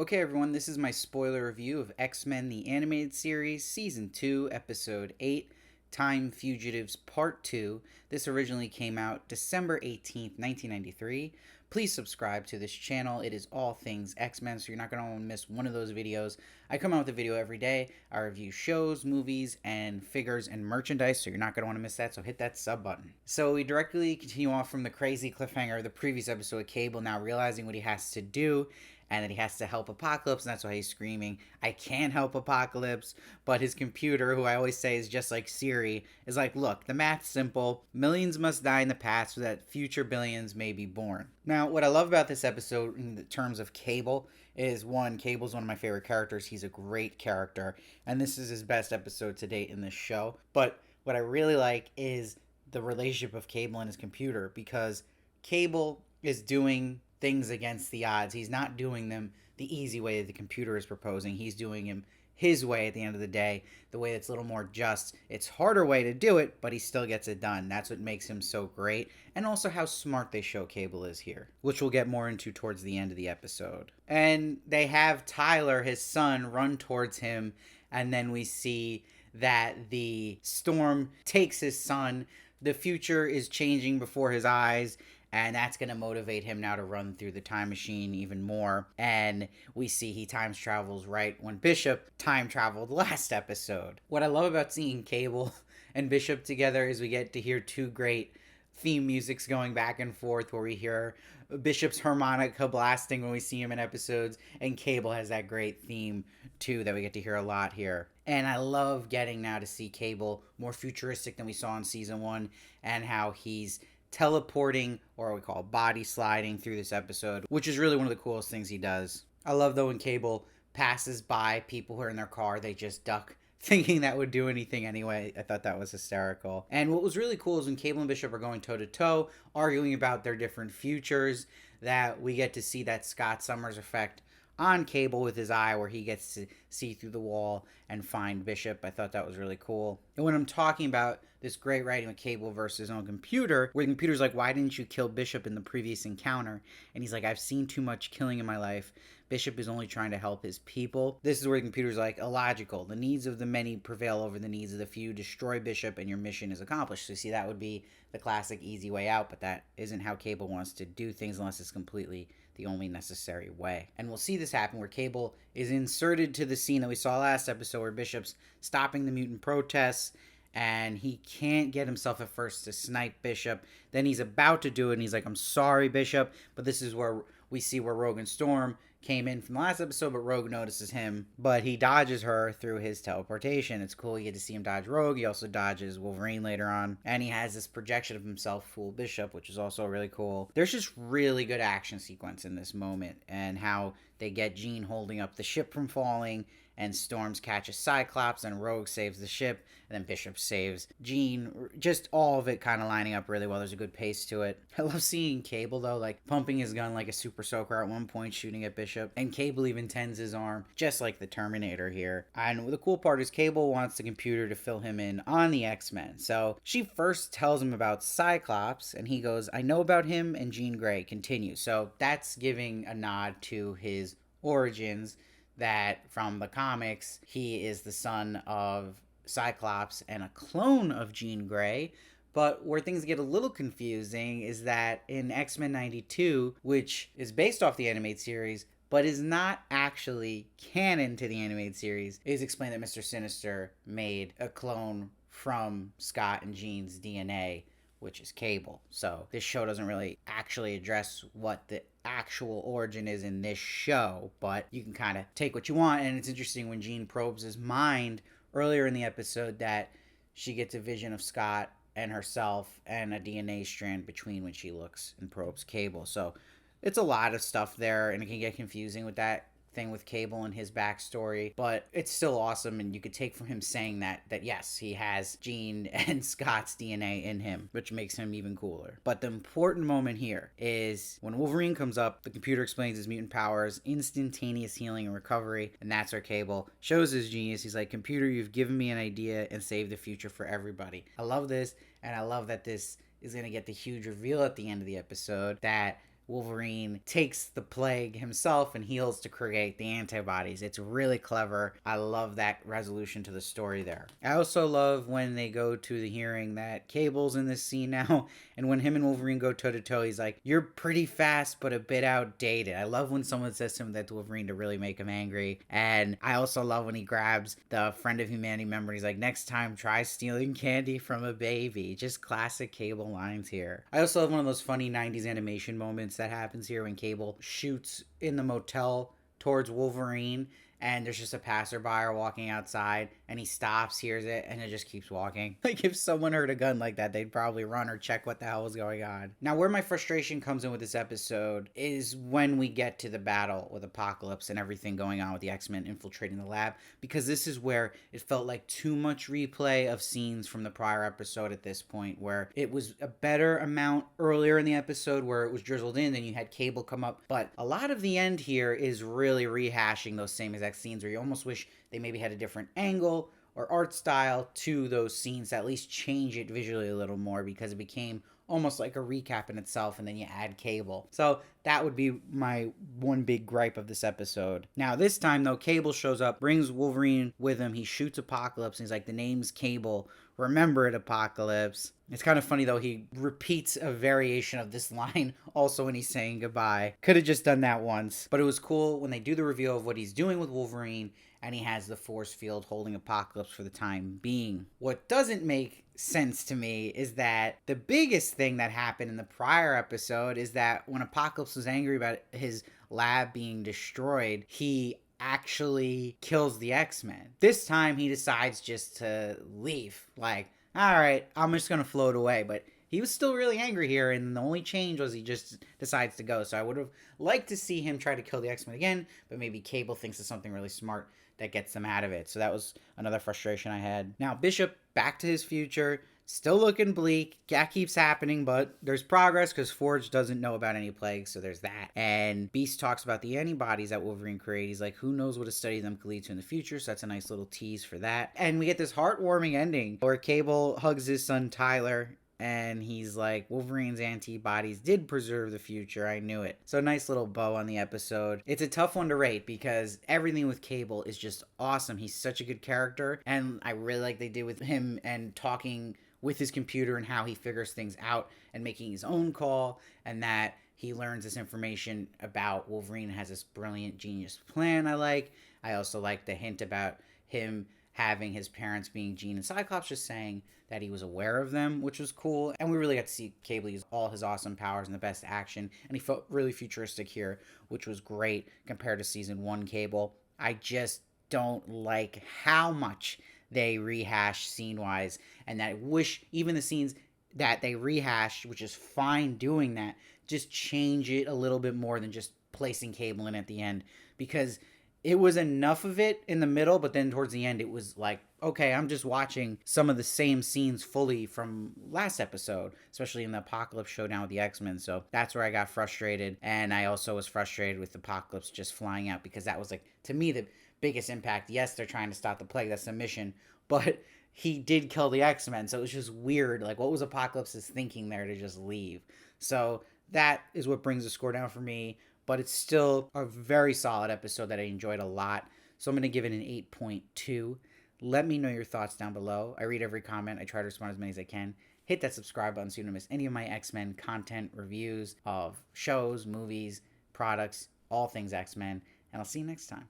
Okay, everyone, this is my spoiler review of X-Men the Animated Series, Season 2, Episode 8, Time Fugitives Part 2. This originally came out December 18th, 1993. Please subscribe to this channel. It is all things X-Men, so you're not going to want to miss one of those videos. I come out with a video every day. I review shows, movies, and figures and merchandise, so you're not going to want to miss that, so hit that sub button. So we directly continue off from the crazy cliffhanger of the previous episode, Cable now realizing what he has to do and that he has to help Apocalypse, and that's why he's screaming, I can't help Apocalypse. But his computer, who I always say is just like Siri, is like, look, the math's simple. Millions must die in the past so that future billions may be born. Now, what I love about this episode in the terms of Cable is, one, Cable's one of my favorite characters. He's a great character, and this is his best episode to date in this show. But what I really like is the relationship of Cable and his computer, because Cable is doing things against the odds. He's not doing them the easy way that the computer is proposing. He's doing him his way at the end of the day, the way that's a little more just. It's a harder way to do it, but he still gets it done. That's what makes him so great, and also how smart they show Cable is here, which we'll get more into towards the end of the episode. And they have Tyler, his son, run towards him, and then we see that the storm takes his son. The future is changing before his eyes, and that's going to motivate him now to run through the time machine even more. And we see he time travels right when Bishop time traveled last episode. What I love about seeing Cable and Bishop together is we get to hear two great theme musics going back and forth, where we hear Bishop's harmonica blasting when we see him in episodes, and Cable has that great theme too that we get to hear a lot here. And I love getting now to see Cable more futuristic than we saw in season 1, and how he's teleporting, or what we call body sliding, through this episode, which is really one of the coolest things he does. I love though when Cable passes by people who are in their car, they just duck, thinking that would do anything anyway. I thought that was hysterical. And what was really cool is when Cable and Bishop are going toe to toe, arguing about their different futures, that we get to see that Scott Summers effect on Cable with his eye, where he gets to see through the wall and find Bishop. I thought that was really cool. And when I'm talking about this great writing with Cable versus his own computer, where the computer's like, why didn't you kill Bishop in the previous encounter? And he's like, I've seen too much killing in my life. Bishop is only trying to help his people. This is where the computer's like, illogical. The needs of the many prevail over the needs of the few. Destroy Bishop and your mission is accomplished. So see, that would be the classic easy way out, but that isn't how Cable wants to do things unless it's completely the only necessary way. And we'll see this happen where Cable is inserted to the scene that we saw last episode, where Bishop's stopping the mutant protests, and he can't get himself at first to snipe Bishop. Then he's about to do it, and he's like, I'm sorry, Bishop. But this is where we see where Rogue and Storm came in from the last episode, but Rogue notices him, but he dodges her through his teleportation. It's cool. You get to see him dodge Rogue. He also dodges Wolverine later on, and he has this projection of himself fool Bishop, which is also really cool. There's just really good action sequence in this moment, and how they get Jean holding up the ship from falling, and Storms catches Cyclops, and Rogue saves the ship, and then Bishop saves Jean. Just all of it kind of lining up really well. There's a good pace to it. I love seeing Cable, though, like pumping his gun like a super soaker at one point, shooting at Bishop, and Cable even tends his arm, just like the Terminator here. And the cool part is Cable wants the computer to fill him in on the X-Men. So she first tells him about Cyclops, and he goes, I know about him and Jean Grey. Continue. So that's giving a nod to his origins, that from the comics, he is the son of Cyclops and a clone of Jean Grey. But where things get a little confusing is that in X-Men 92, which is based off the animated series, but is not actually canon to the animated series, it is explained that Mr. Sinister made a clone from Scott and Jean's DNA, which is Cable. So this show doesn't really actually address what the actual origin is in this show, but you can kind of take what you want. And it's interesting when Jean probes his mind earlier in the episode, that she gets a vision of Scott and herself and a DNA strand between when she looks and probes Cable. So it's a lot of stuff there, and it can get confusing with that thing with Cable and his backstory, but it's still awesome, and you could take from him saying that yes, he has Jean and Scott's DNA in him, which makes him even cooler. But the important moment here is when Wolverine comes up, the computer explains his mutant powers, instantaneous healing and recovery, and that's where Cable shows his genius. He's like, computer, you've given me an idea and saved the future for everybody. I love this, and I love that this is going to get the huge reveal at the end of the episode, that Wolverine takes the plague himself and heals to create the antibodies. It's really clever. I love that resolution to the story there. I also love when they go to the hearing that Cable's in this scene now, and when him and Wolverine go toe to toe, he's like, "You're pretty fast, but a bit outdated." I love when someone says something that to Wolverine to really make him angry. And I also love when he grabs the Friend of Humanity member. He's like, "Next time, try stealing candy from a baby." Just classic Cable lines here. I also love one of those funny 90s animation moments that happens here when Cable shoots in the motel towards Wolverine, and there's just a passerby walking outside, and he stops, hears it, and it just keeps walking. Like, if someone heard a gun like that, they'd probably run or check what the hell was going on. Now, where my frustration comes in with this episode is when we get to the battle with Apocalypse and everything going on with the X-Men infiltrating the lab, because this is where it felt like too much replay of scenes from the prior episode at this point, where it was a better amount earlier in the episode where it was drizzled in, then you had Cable come up, but a lot of the end here is really rehashing those same exact scenes where you almost wish they maybe had a different angle or art style to those scenes to at least change it visually a little more, because it became almost like a recap in itself, and then you add Cable. So that would be my one big gripe of this episode. Now, this time, though, Cable shows up, brings Wolverine with him. He shoots Apocalypse, and he's like, "The name's Cable. Remember it, Apocalypse." It's kind of funny, though, he repeats a variation of this line also when he's saying goodbye. Could have just done that once. But it was cool when they do the reveal of what he's doing with Wolverine, and he has the force field holding Apocalypse for the time being. What doesn't make sense to me is that the biggest thing that happened in the prior episode is that when Apocalypse was angry about his lab being destroyed, he actually kills the X-Men. This time he decides just to leave. Like, all right, I'm just gonna float away. But he was still really angry here, and the only change was he just decides to go. So I would have liked to see him try to kill the X-Men again, but maybe Cable thinks of something really smart that gets them out of it. So that was another frustration I had. Now, Bishop, back to his future, still looking bleak. That keeps happening, but there's progress because Forge doesn't know about any plagues, so there's that. And Beast talks about the antibodies that Wolverine created. He's like, who knows what a study of them could lead to in the future, so that's a nice little tease for that. And we get this heartwarming ending where Cable hugs his son Tyler, and he's like, Wolverine's antibodies did preserve the future. I knew it. So nice little bow on the episode. It's a tough one to rate because everything with Cable is just awesome. He's such a good character, and I really like they did with him and talking with his computer and how he figures things out and making his own call, and that he learns this information about Wolverine has this brilliant genius plan I also like the hint about him having his parents being Jean and Cyclops, just saying that he was aware of them, which was cool. And we really got to see Cable use all his awesome powers and the best action. And he felt really futuristic here, which was great compared to season 1 Cable. I just don't like how much they rehash scene-wise, and that I wish even the scenes that they rehashed, which is fine doing that, just change it a little bit more than just placing Cable in at the end, because it was enough of it in the middle, but then towards the end it was like, okay, I'm just watching some of the same scenes fully from last episode, especially in the Apocalypse showdown with the X-Men. So that's where I got frustrated, and I also was frustrated with Apocalypse just flying out, because that was, like, to me, the biggest impact. Yes, they're trying to stop the plague, that's the mission, but he did kill the X-Men, so it was just weird. Like, what was Apocalypse's thinking there to just leave? So that is what brings the score down for me, but it's still a very solid episode that I enjoyed a lot. So I'm going to give it an 8.2. Let me know your thoughts down below. I read every comment. I try to respond as many as I can. Hit that subscribe button so you don't miss any of my X-Men content reviews of shows, movies, products, all things X-Men. And I'll see you next time.